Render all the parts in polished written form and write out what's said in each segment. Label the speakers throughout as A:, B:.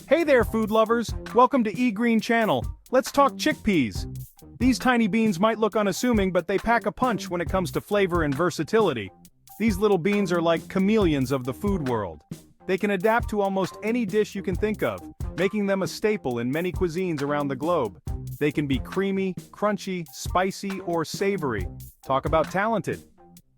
A: Hey there, food lovers! Welcome to eGreen Channel. Let's talk chickpeas. These tiny beans might look unassuming, but they pack a punch when it comes to flavor and versatility. These little beans are like chameleons of the food world. They can adapt to almost any dish you can think of, making them a staple in many cuisines around the globe. They can be creamy, crunchy, spicy, or savory. Talk about talented!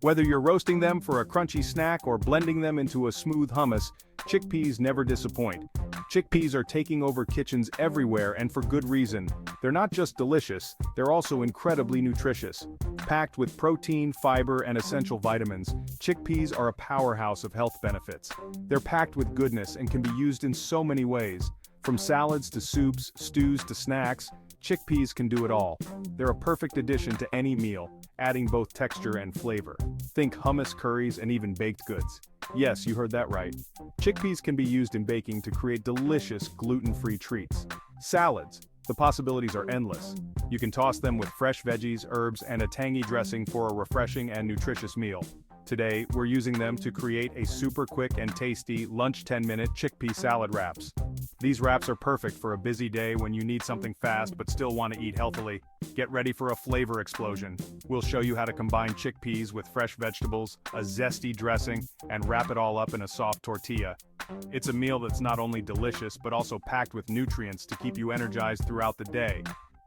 A: Whether you're roasting them for a crunchy snack or blending them into a smooth hummus, chickpeas never disappoint. Chickpeas are taking over kitchens everywhere, and for good reason. They're not just delicious, they're also incredibly nutritious. Packed with protein, fiber, and essential vitamins, chickpeas are a powerhouse of health benefits. They're packed with goodness and can be used in so many ways. From salads to soups, stews to snacks, chickpeas can do it all. They're a perfect addition to any meal, adding both texture and flavor. Think hummus, curries, and even baked goods. Yes, you heard that right. Chickpeas can be used in baking to create delicious, gluten-free treats. Salads. The possibilities are endless. You can toss them with fresh veggies, herbs, and a tangy dressing for a refreshing and nutritious meal. Today, we're using them to create a super quick and tasty lunch 10-minute chickpea salad wraps. These wraps are perfect for a busy day when you need something fast but still want to eat healthily. Get ready for a flavor explosion. We'll show you how to combine chickpeas with fresh vegetables, a zesty dressing, and wrap it all up in a soft tortilla. It's a meal that's not only delicious but also packed with nutrients to keep you energized throughout the day.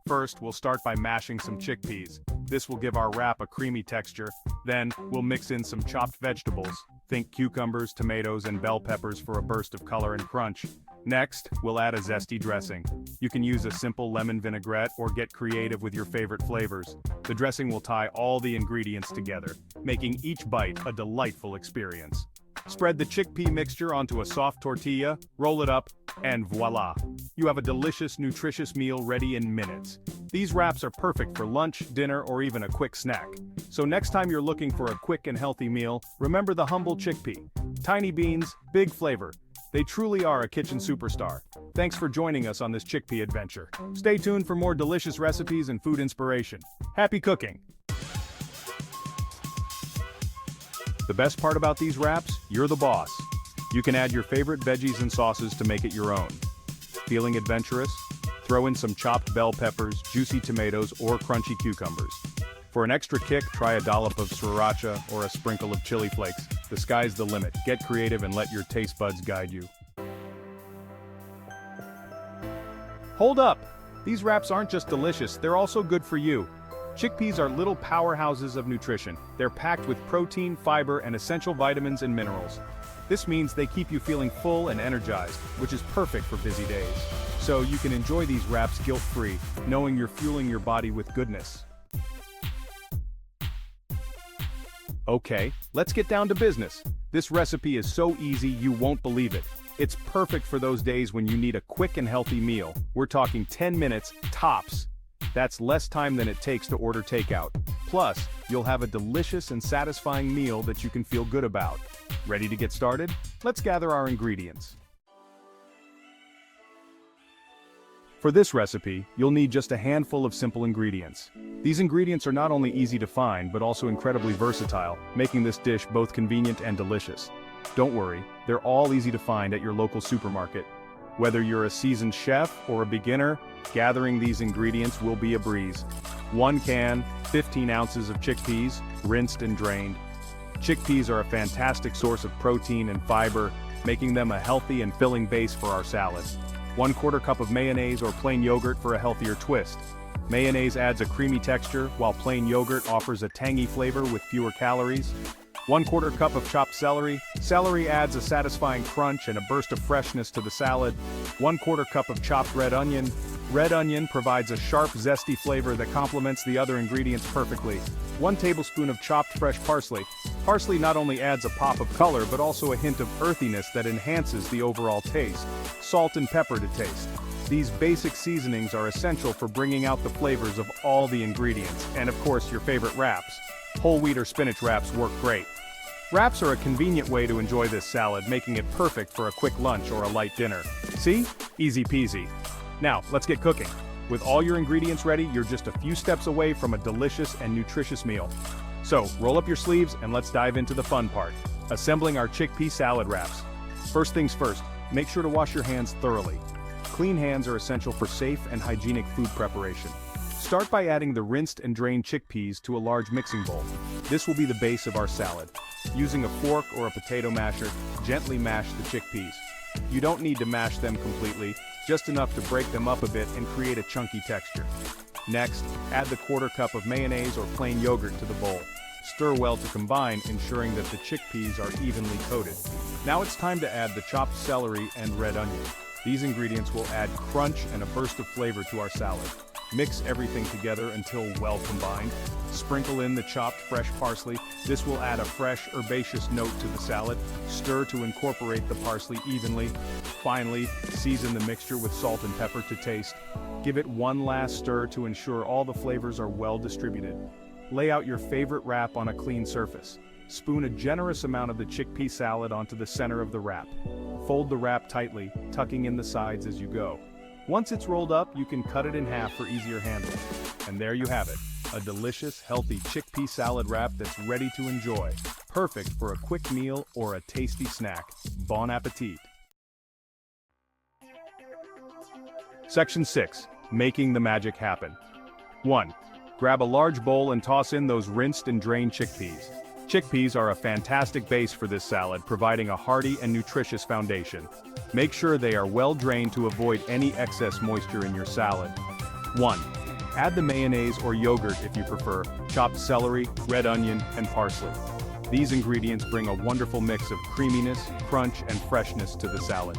A: First, we'll start by mashing some chickpeas. This will give our wrap a creamy texture. Then, we'll mix in some chopped vegetables. Think cucumbers, tomatoes, and bell peppers for a burst of color and crunch. Next, we'll add a zesty dressing. You can use a simple lemon vinaigrette or get creative with your favorite flavors. The dressing will tie all the ingredients together, making each bite a delightful experience. Spread the chickpea mixture onto a soft tortilla, roll it up, and voila! You have a delicious, nutritious meal ready in minutes. These wraps are perfect for lunch, dinner, or even a quick snack. So next time you're looking for a quick and healthy meal, remember the humble chickpea. Tiny beans, big flavor. They truly are a kitchen superstar. Thanks for joining us on this chickpea adventure. Stay tuned for more delicious recipes and food inspiration. Happy cooking! The best part about these wraps? You're the boss. You can add your favorite veggies and sauces to make it your own. Feeling adventurous? Throw in some chopped bell peppers, juicy tomatoes, or crunchy cucumbers. For an extra kick, try a dollop of sriracha or a sprinkle of chili flakes. The sky's the limit. Get creative and let your taste buds guide you. Hold up! These wraps aren't just delicious, they're also good for you. Chickpeas are little powerhouses of nutrition. They're packed with protein, fiber, and essential vitamins and minerals. This means they keep you feeling full and energized, which is perfect for busy days. So you can enjoy these wraps guilt-free, knowing you're fueling your body with goodness. Okay, let's get down to business. This recipe is so easy you won't believe it. It's perfect for those days when you need a quick and healthy meal. We're talking 10 minutes, tops. That's less time than it takes to order takeout. Plus, you'll have a delicious and satisfying meal that you can feel good about. Ready to get started? Let's gather our ingredients. For this recipe, you'll need just a handful of simple ingredients. These ingredients are not only easy to find but also incredibly versatile, making this dish both convenient and delicious. Don't worry, they're all easy to find at your local supermarket. Whether you're a seasoned chef or a beginner, gathering these ingredients will be a breeze. 1 can, 15 ounces of chickpeas, rinsed and drained. Chickpeas are a fantastic source of protein and fiber, making them a healthy and filling base for our salad. 1/4 cup of mayonnaise or plain yogurt for a healthier twist. Mayonnaise adds a creamy texture, while plain yogurt offers a tangy flavor with fewer calories. 1/4 cup of chopped celery. Celery adds a satisfying crunch and a burst of freshness to the salad. 1/4 cup of chopped red onion. Red onion provides a sharp, zesty flavor that complements the other ingredients perfectly. 1 tablespoon of chopped fresh parsley. Parsley not only adds a pop of color but also a hint of earthiness that enhances the overall taste. Salt and pepper to taste. These basic seasonings are essential for bringing out the flavors of all the ingredients, and of course your favorite wraps. Whole wheat or spinach wraps work great. Wraps are a convenient way to enjoy this salad, making it perfect for a quick lunch or a light dinner. See? Easy peasy. Now, let's get cooking. With all your ingredients ready, you're just a few steps away from a delicious and nutritious meal. So, roll up your sleeves and let's dive into the fun part, assembling our chickpea salad wraps. First things first, make sure to wash your hands thoroughly. Clean hands are essential for safe and hygienic food preparation. Start by adding the rinsed and drained chickpeas to a large mixing bowl. This will be the base of our salad. Using a fork or a potato masher, gently mash the chickpeas. You don't need to mash them completely, just enough to break them up a bit and create a chunky texture. Next, add the quarter cup of mayonnaise or plain yogurt to the bowl. Stir well to combine, ensuring that the chickpeas are evenly coated. Now it's time to add the chopped celery and red onion. These ingredients will add crunch and a burst of flavor to our salad. Mix everything together until well combined. Sprinkle in the chopped fresh parsley. This will add a fresh, herbaceous note to the salad. Stir to incorporate the parsley evenly. Finally, season the mixture with salt and pepper to taste. Give it one last stir to ensure all the flavors are well distributed. Lay out your favorite wrap on a clean surface. Spoon a generous amount of the chickpea salad onto the center of the wrap. Fold the wrap tightly, tucking in the sides as you go. Once it's rolled up, you can cut it in half for easier handling. And there you have it, a delicious, healthy chickpea salad wrap that's ready to enjoy. Perfect for a quick meal or a tasty snack. Bon appetit! Section 6. Making the magic happen. 1. Grab a large bowl and toss in those rinsed and drained chickpeas. Chickpeas are a fantastic base for this salad, providing a hearty and nutritious foundation. Make sure they are well drained to avoid any excess moisture in your salad. 1. Add the mayonnaise or yogurt if you prefer, chopped celery, red onion, and parsley. These ingredients bring a wonderful mix of creaminess, crunch, and freshness to the salad.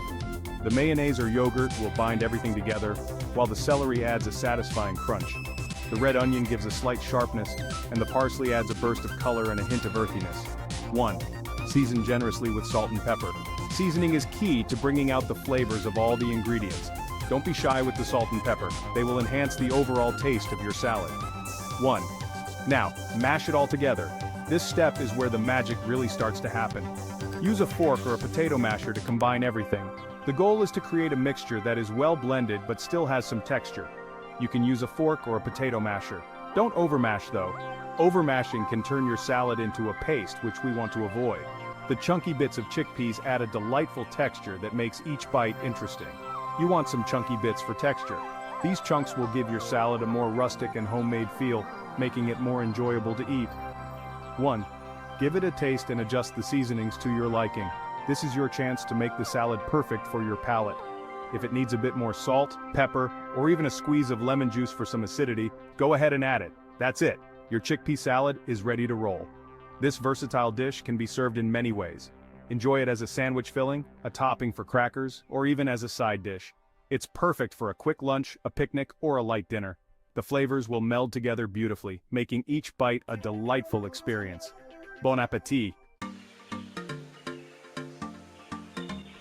A: The mayonnaise or yogurt will bind everything together, while the celery adds a satisfying crunch. The red onion gives a slight sharpness, and the parsley adds a burst of color and a hint of earthiness. 1. Season generously with salt and pepper. Seasoning is key to bringing out the flavors of all the ingredients. Don't be shy with the salt and pepper. They will enhance the overall taste of your salad. 1. Now, mash it all together. This step is where the magic really starts to happen. Use a fork or a potato masher to combine everything. The goal is to create a mixture that is well blended but still has some texture. You can use a fork or a potato masher. Don't overmash though. Overmashing can turn your salad into a paste, which we want to avoid. The chunky bits of chickpeas add a delightful texture that makes each bite interesting. You want some chunky bits for texture. These chunks will give your salad a more rustic and homemade feel, making it more enjoyable to eat. 1. Give it a taste and adjust the seasonings to your liking. This is your chance to make the salad perfect for your palate. If it needs a bit more salt, pepper, or even a squeeze of lemon juice for some acidity, go ahead and add it. That's it. Your chickpea salad is ready to roll. This versatile dish can be served in many ways. Enjoy it as a sandwich filling, a topping for crackers, or even as a side dish. It's perfect for a quick lunch, a picnic, or a light dinner. The flavors will meld together beautifully, making each bite a delightful experience. Bon appetit!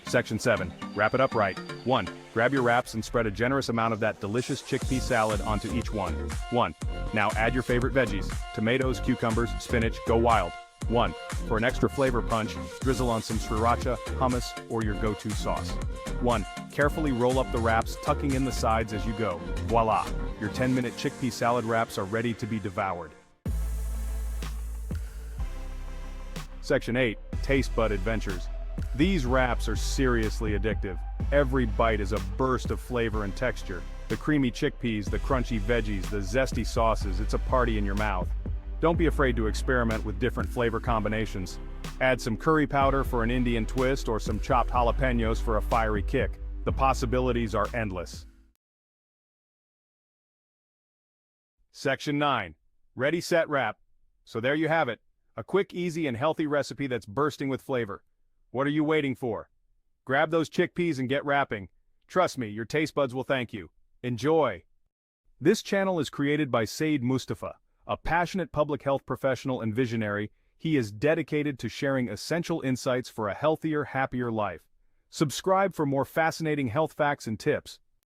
A: Section 7. Wrap it up right. 1. Grab your wraps and spread a generous amount of that delicious chickpea salad onto each one. 1. Now add your favorite veggies. Tomatoes, cucumbers, spinach, go wild. 1. For an extra flavor punch, drizzle on some sriracha, hummus, or your go-to sauce. 1. Carefully roll up the wraps, tucking in the sides as you go. Voila! Your 10-minute chickpea salad wraps are ready to be devoured. Section 8. Taste Bud Adventures. These wraps are seriously addictive. Every bite is a burst of flavor and texture. The creamy chickpeas, the crunchy veggies, the zesty sauces, it's a party in your mouth. Don't be afraid to experiment with different flavor combinations. Add some curry powder for an Indian twist or some chopped jalapenos for a fiery kick. The possibilities are endless. Section 9. Ready, set, wrap. So there you have it. A quick, easy, and healthy recipe that's bursting with flavor. What are you waiting for? Grab those chickpeas and get wrapping. Trust me, your taste buds will thank you. Enjoy! This channel is created by Saeed Mustafa, a passionate public health professional and visionary. He is dedicated to sharing essential insights for a healthier, happier life. Subscribe for more fascinating health facts and tips.